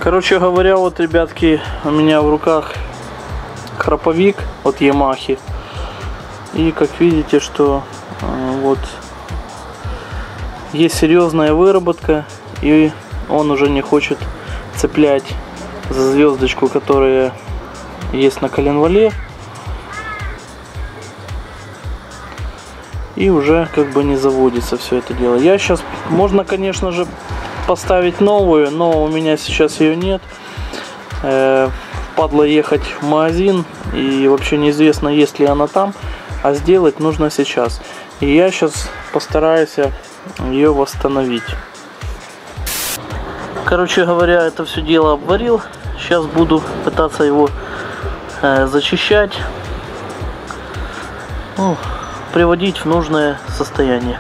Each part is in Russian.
Короче говоря, вот, ребятки, у меня в руках храповик от Ямахи. И как видите, что вот есть серьезная выработка, и он уже не хочет цеплять за звездочку, которая есть на коленвале. И уже как бы не заводится все это дело. Я сейчас, можно, конечно же, поставить новую, но у меня сейчас ее нет. Падла ехать в магазин, и вообще неизвестно, есть ли она там, а сделать нужно сейчас. И я сейчас постараюсь ее восстановить. Короче говоря, это все дело обварил. Сейчас буду пытаться его зачищать, приводить в нужное состояние.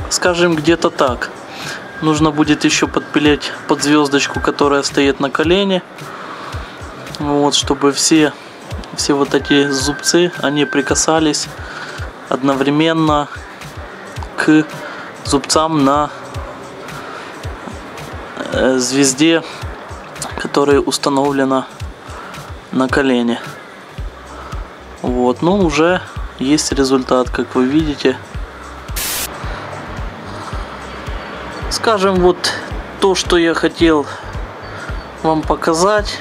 Скажем, где-то так. Нужно будет еще подпилить под звездочку, которая стоит на колене. Вот, чтобы все вот эти зубцы, они прикасались одновременно к зубцам на звезде, которая установлена на колене. Вот, ну уже есть результат, как вы видите. Скажем, вот то, что я хотел вам показать,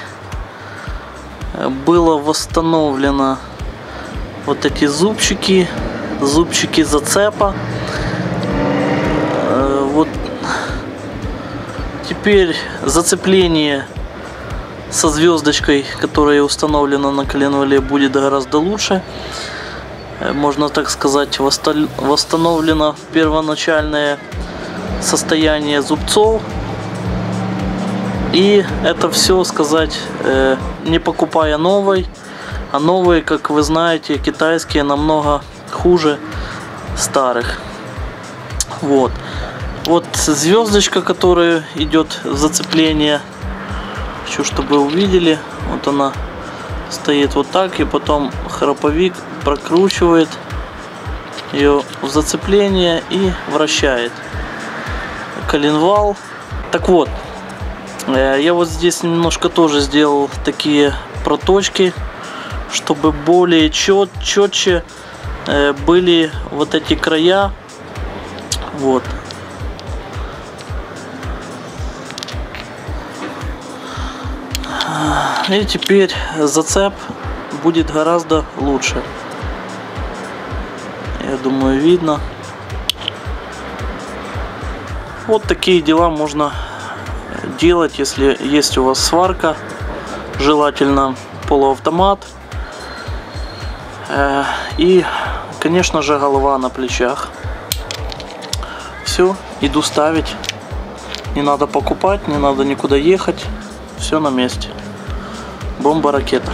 было восстановлено вот эти зубчики зацепа. Вот теперь зацепление со звездочкой, которая установлена на коленвале, будет гораздо лучше. Можно так сказать, восстановлено первоначальное состояние зубцов. И это все сказать, не покупая новый, а новые, как вы знаете, китайские намного хуже старых. Вот звездочка, которая идет в зацепление, хочу, чтобы вы увидели. Вот она стоит вот так, и потом храповик прокручивает ее в зацепление и вращает коленвал. Так вот, я вот здесь немножко тоже сделал такие проточки, чтобы более четче были вот эти края. Вот. И теперь зацеп будет гораздо лучше. Я думаю, видно. Вот такие дела можно делать, если есть у вас сварка, желательно полуавтомат. И, конечно же, голова на плечах. Все, иду ставить. Не надо покупать, не надо никуда ехать. Все на месте. Бомба-ракета.